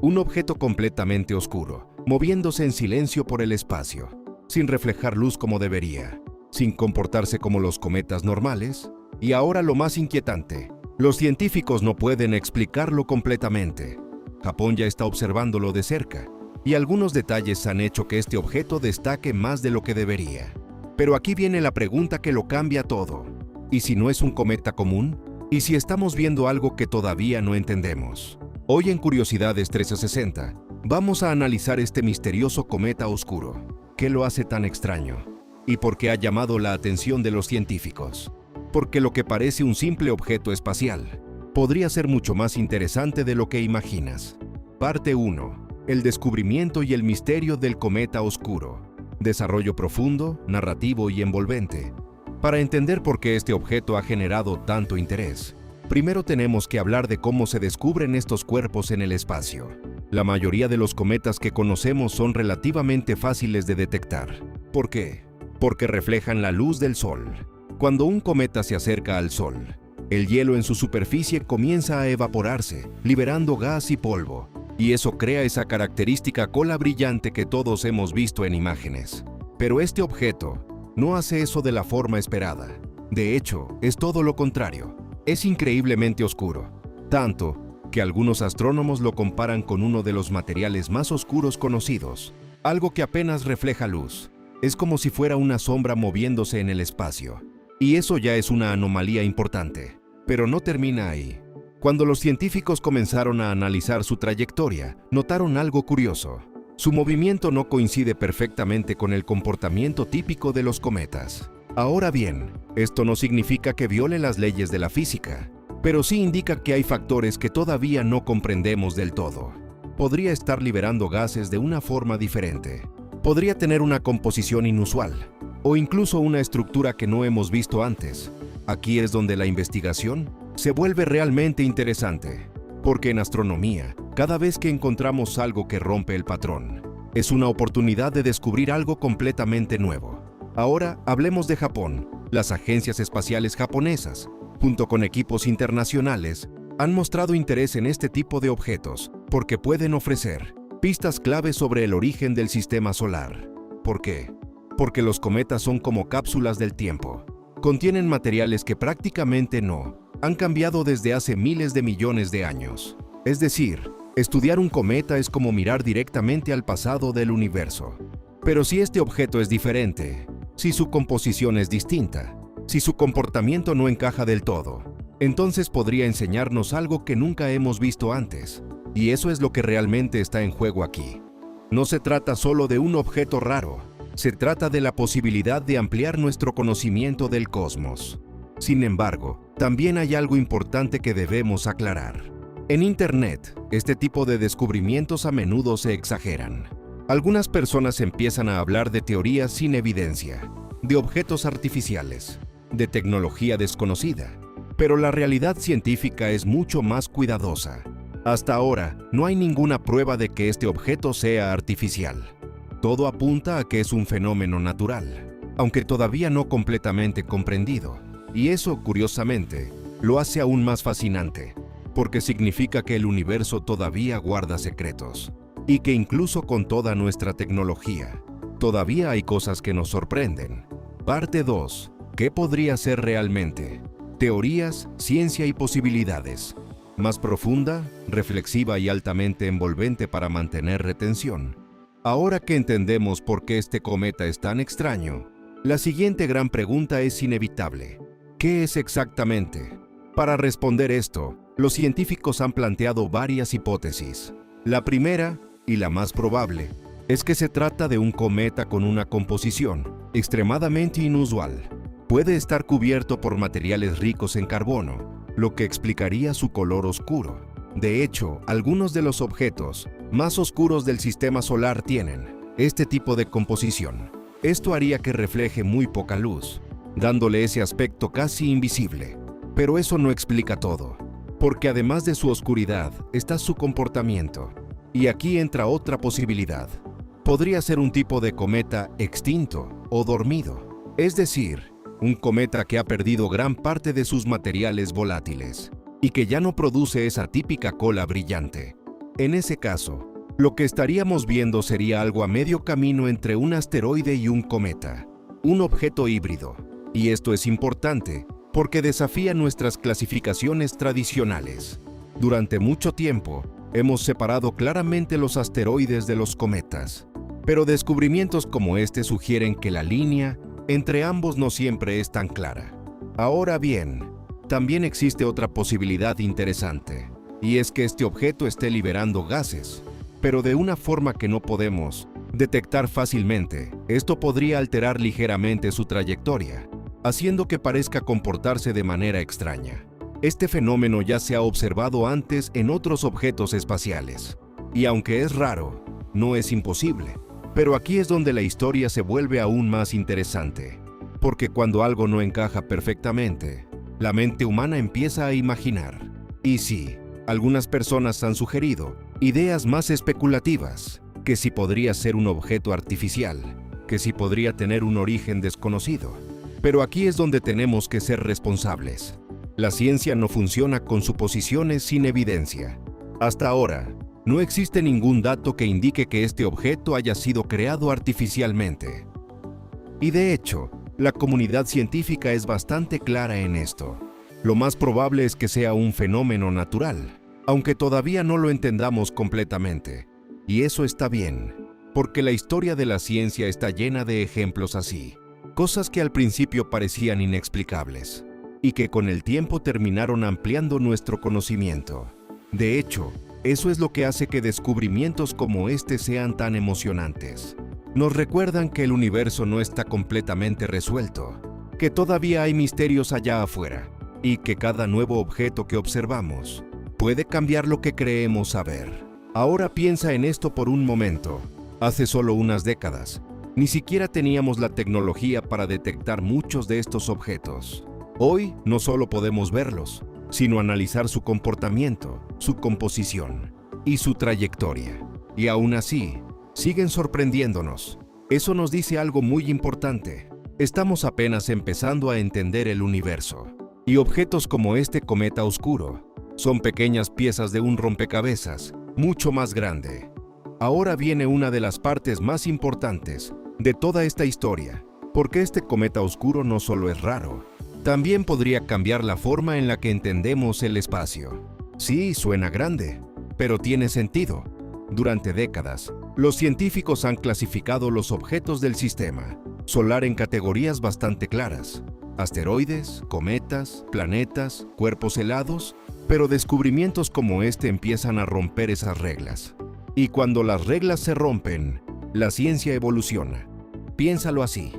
Un objeto completamente oscuro, moviéndose en silencio por el espacio, sin reflejar luz como debería, sin comportarse como los cometas normales. Y ahora lo más inquietante, los científicos no pueden explicarlo completamente. Japón ya está observándolo de cerca, y algunos detalles han hecho que este objeto destaque más de lo que debería. Pero aquí viene la pregunta que lo cambia todo. ¿Y si no es un cometa común? ¿Y si estamos viendo algo que todavía no entendemos? Hoy en Curiosidades 1360, vamos a analizar este misterioso cometa oscuro. ¿Qué lo hace tan extraño? ¿Y por qué ha llamado la atención de los científicos? Porque lo que parece un simple objeto espacial podría ser mucho más interesante de lo que imaginas. Parte 1. El descubrimiento y el misterio del cometa oscuro. Desarrollo profundo, narrativo y envolvente. Para entender por qué este objeto ha generado tanto interés, primero tenemos que hablar de cómo se descubren estos cuerpos en el espacio. La mayoría de los cometas que conocemos son relativamente fáciles de detectar. ¿Por qué? Porque reflejan la luz del Sol. Cuando un cometa se acerca al Sol, el hielo en su superficie comienza a evaporarse, liberando gas y polvo, y eso crea esa característica cola brillante que todos hemos visto en imágenes. Pero este objeto no hace eso de la forma esperada. De hecho, es todo lo contrario. Es increíblemente oscuro, tanto que algunos astrónomos lo comparan con uno de los materiales más oscuros conocidos, algo que apenas refleja luz. Es como si fuera una sombra moviéndose en el espacio. Y eso ya es una anomalía importante. Pero no termina ahí. Cuando los científicos comenzaron a analizar su trayectoria, notaron algo curioso. Su movimiento no coincide perfectamente con el comportamiento típico de los cometas. Ahora bien, esto no significa que viole las leyes de la física, pero sí indica que hay factores que todavía no comprendemos del todo. Podría estar liberando gases de una forma diferente. Podría tener una composición inusual, o incluso una estructura que no hemos visto antes. Aquí es donde la investigación se vuelve realmente interesante, porque en astronomía, cada vez que encontramos algo que rompe el patrón, es una oportunidad de descubrir algo completamente nuevo. Ahora hablemos de Japón. Las agencias espaciales japonesas, junto con equipos internacionales, han mostrado interés en este tipo de objetos porque pueden ofrecer pistas clave sobre el origen del sistema solar. ¿Por qué? Porque los cometas son como cápsulas del tiempo. Contienen materiales que prácticamente no han cambiado desde hace miles de millones de años. Es decir, estudiar un cometa es como mirar directamente al pasado del universo. Pero si este objeto es diferente, si su composición es distinta, si su comportamiento no encaja del todo, entonces podría enseñarnos algo que nunca hemos visto antes. Y eso es lo que realmente está en juego aquí. No se trata solo de un objeto raro, se trata de la posibilidad de ampliar nuestro conocimiento del cosmos. Sin embargo, también hay algo importante que debemos aclarar. En Internet, este tipo de descubrimientos a menudo se exageran. Algunas personas empiezan a hablar de teorías sin evidencia, de objetos artificiales, de tecnología desconocida, pero la realidad científica es mucho más cuidadosa. Hasta ahora, no hay ninguna prueba de que este objeto sea artificial. Todo apunta a que es un fenómeno natural, aunque todavía no completamente comprendido. Y eso, curiosamente, lo hace aún más fascinante, porque significa que el universo todavía guarda secretos, y que incluso con toda nuestra tecnología, todavía hay cosas que nos sorprenden. Parte 2. ¿Qué podría ser realmente? Teorías, ciencia y posibilidades. Más profunda, reflexiva y altamente envolvente para mantener retención. Ahora que entendemos por qué este cometa es tan extraño, la siguiente gran pregunta es inevitable. ¿Qué es exactamente? Para responder esto, los científicos han planteado varias hipótesis. La primera, y la más probable, es que se trata de un cometa con una composición extremadamente inusual. Puede estar cubierto por materiales ricos en carbono, lo que explicaría su color oscuro. De hecho, algunos de los objetos más oscuros del sistema solar tienen este tipo de composición. Esto haría que refleje muy poca luz, dándole ese aspecto casi invisible. Pero eso no explica todo, porque además de su oscuridad está su comportamiento. Y aquí entra otra posibilidad. Podría ser un tipo de cometa extinto o dormido, es decir, un cometa que ha perdido gran parte de sus materiales volátiles y que ya no produce esa típica cola brillante. En ese caso, lo que estaríamos viendo sería algo a medio camino entre un asteroide y un cometa, un objeto híbrido. Y esto es importante porque desafía nuestras clasificaciones tradicionales. Durante mucho tiempo, hemos separado claramente los asteroides de los cometas, pero descubrimientos como este sugieren que la línea entre ambos no siempre es tan clara. Ahora bien, también existe otra posibilidad interesante, y es que este objeto esté liberando gases, pero de una forma que no podemos detectar fácilmente. Esto podría alterar ligeramente su trayectoria, haciendo que parezca comportarse de manera extraña. Este fenómeno ya se ha observado antes en otros objetos espaciales, y aunque es raro, no es imposible. Pero aquí es donde la historia se vuelve aún más interesante, porque cuando algo no encaja perfectamente, la mente humana empieza a imaginar. Y sí, algunas personas han sugerido ideas más especulativas, que si podría ser un objeto artificial, que si podría tener un origen desconocido. Pero aquí es donde tenemos que ser responsables. La ciencia no funciona con suposiciones sin evidencia. Hasta ahora, no existe ningún dato que indique que este objeto haya sido creado artificialmente. Y de hecho, la comunidad científica es bastante clara en esto. Lo más probable es que sea un fenómeno natural, aunque todavía no lo entendamos completamente. Y eso está bien, porque la historia de la ciencia está llena de ejemplos así. Cosas que al principio parecían inexplicables, y que con el tiempo terminaron ampliando nuestro conocimiento. De hecho, eso es lo que hace que descubrimientos como este sean tan emocionantes. Nos recuerdan que el universo no está completamente resuelto, que todavía hay misterios allá afuera, y que cada nuevo objeto que observamos puede cambiar lo que creemos saber. Ahora piensa en esto por un momento. Hace solo unas décadas, ni siquiera teníamos la tecnología para detectar muchos de estos objetos. Hoy no solo podemos verlos, sino analizar su comportamiento, su composición y su trayectoria. Y aún así, siguen sorprendiéndonos. Eso nos dice algo muy importante. Estamos apenas empezando a entender el universo. Y objetos como este cometa oscuro son pequeñas piezas de un rompecabezas mucho más grande. Ahora viene una de las partes más importantes de toda esta historia, porque este cometa oscuro no solo es raro, también podría cambiar la forma en la que entendemos el espacio. Sí, suena grande, pero tiene sentido. Durante décadas, los científicos han clasificado los objetos del sistema solar en categorías bastante claras: asteroides, cometas, planetas, cuerpos helados, pero descubrimientos como este empiezan a romper esas reglas. Y cuando las reglas se rompen, la ciencia evoluciona. Piénsalo así.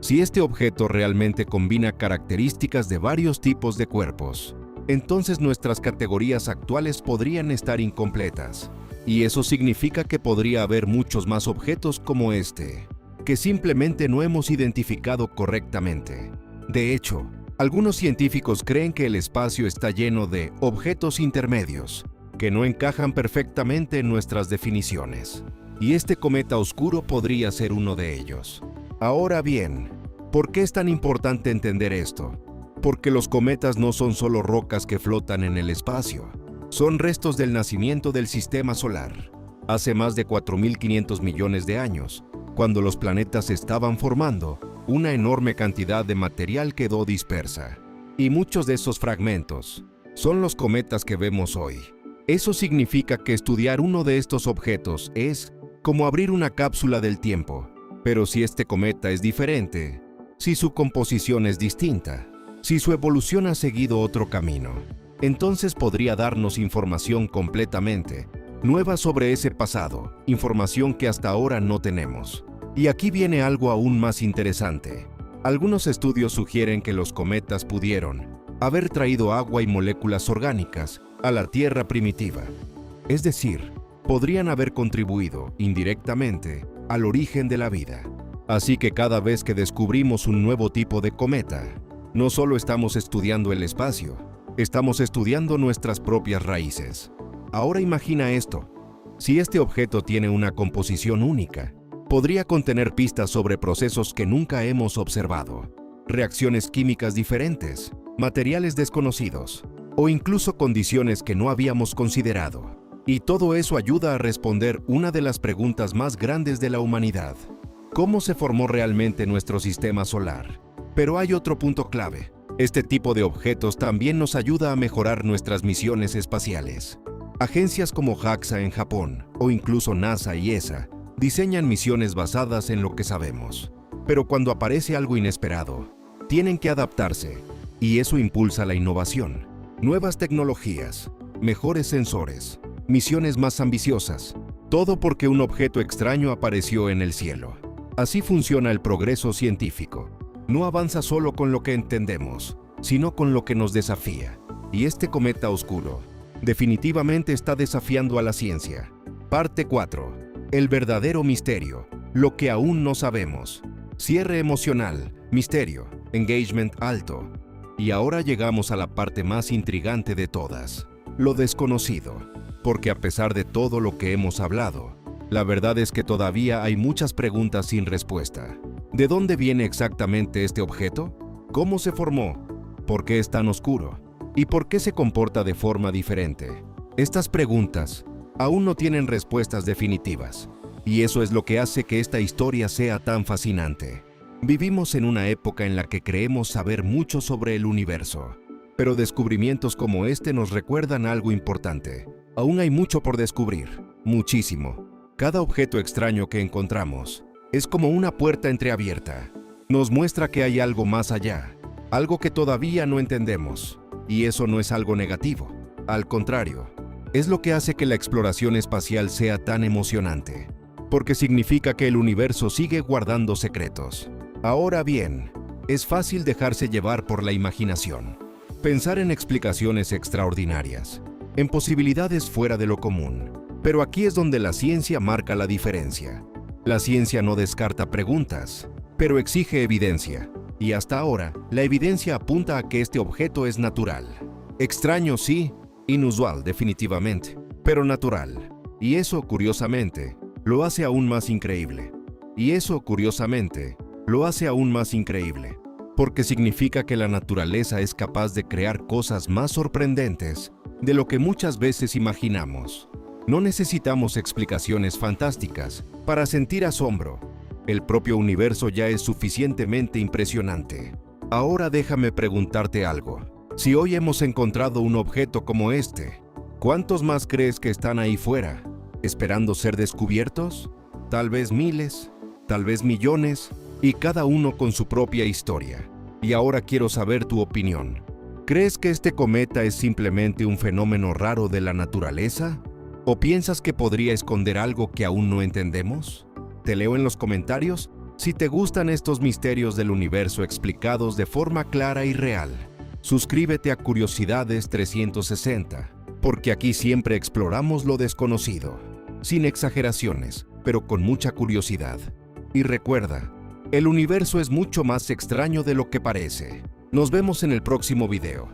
Si este objeto realmente combina características de varios tipos de cuerpos, entonces nuestras categorías actuales podrían estar incompletas. Y eso significa que podría haber muchos más objetos como este, que simplemente no hemos identificado correctamente. De hecho, algunos científicos creen que el espacio está lleno de objetos intermedios, que no encajan perfectamente en nuestras definiciones. Y este cometa oscuro podría ser uno de ellos. Ahora bien, ¿por qué es tan importante entender esto? Porque los cometas no son solo rocas que flotan en el espacio. Son restos del nacimiento del sistema solar. Hace más de 4.500 millones de años, cuando los planetas se estaban formando, una enorme cantidad de material quedó dispersa. Y muchos de esos fragmentos son los cometas que vemos hoy. Eso significa que estudiar uno de estos objetos es como abrir una cápsula del tiempo. Pero si este cometa es diferente, si su composición es distinta, si su evolución ha seguido otro camino, entonces podría darnos información completamente nueva sobre ese pasado, información que hasta ahora no tenemos. Y aquí viene algo aún más interesante. Algunos estudios sugieren que los cometas pudieron haber traído agua y moléculas orgánicas a la Tierra primitiva. Es decir, podrían haber contribuido indirectamente al origen de la vida. Así que cada vez que descubrimos un nuevo tipo de cometa, no solo estamos estudiando el espacio, estamos estudiando nuestras propias raíces. Ahora imagina esto. Si este objeto tiene una composición única, podría contener pistas sobre procesos que nunca hemos observado, reacciones químicas diferentes, materiales desconocidos, o incluso condiciones que no habíamos considerado. Y todo eso ayuda a responder una de las preguntas más grandes de la humanidad. ¿Cómo se formó realmente nuestro sistema solar? Pero hay otro punto clave. Este tipo de objetos también nos ayuda a mejorar nuestras misiones espaciales. Agencias como JAXA en Japón, o incluso NASA y ESA, diseñan misiones basadas en lo que sabemos. Pero cuando aparece algo inesperado, tienen que adaptarse, y eso impulsa la innovación. Nuevas tecnologías, mejores sensores, misiones más ambiciosas, todo porque un objeto extraño apareció en el cielo. Así funciona el progreso científico. No avanza solo con lo que entendemos, sino con lo que nos desafía. Y este cometa oscuro definitivamente está desafiando a la ciencia. Parte 4. El verdadero misterio, lo que aún no sabemos. Cierre emocional, misterio, engagement alto. Y ahora llegamos a la parte más intrigante de todas, lo desconocido. Porque a pesar de todo lo que hemos hablado, la verdad es que todavía hay muchas preguntas sin respuesta. ¿De dónde viene exactamente este objeto? ¿Cómo se formó? ¿Por qué es tan oscuro? ¿Y por qué se comporta de forma diferente? Estas preguntas aún no tienen respuestas definitivas, y eso es lo que hace que esta historia sea tan fascinante. Vivimos en una época en la que creemos saber mucho sobre el universo, pero descubrimientos como este nos recuerdan algo importante. Aún hay mucho por descubrir, muchísimo. Cada objeto extraño que encontramos es como una puerta entreabierta. Nos muestra que hay algo más allá, algo que todavía no entendemos. Y eso no es algo negativo. Al contrario, es lo que hace que la exploración espacial sea tan emocionante, porque significa que el universo sigue guardando secretos. Ahora bien, es fácil dejarse llevar por la imaginación, pensar en explicaciones extraordinarias, en posibilidades fuera de lo común. Pero aquí es donde la ciencia marca la diferencia. La ciencia no descarta preguntas, pero exige evidencia. Y hasta ahora, la evidencia apunta a que este objeto es natural. Extraño sí, inusual definitivamente, pero natural. Y eso, curiosamente, lo hace aún más increíble. Porque significa que la naturaleza es capaz de crear cosas más sorprendentes de lo que muchas veces imaginamos. No necesitamos explicaciones fantásticas para sentir asombro. El propio universo ya es suficientemente impresionante. Ahora déjame preguntarte algo. Si hoy hemos encontrado un objeto como este, ¿cuántos más crees que están ahí fuera, esperando ser descubiertos? Tal vez miles, tal vez millones, y cada uno con su propia historia. Y ahora quiero saber tu opinión. ¿Crees que este cometa es simplemente un fenómeno raro de la naturaleza? ¿O piensas que podría esconder algo que aún no entendemos? Te leo en los comentarios si te gustan estos misterios del universo explicados de forma clara y real. Suscríbete a Curiosidades 360, porque aquí siempre exploramos lo desconocido, sin exageraciones, pero con mucha curiosidad. Y recuerda, el universo es mucho más extraño de lo que parece. Nos vemos en el próximo video.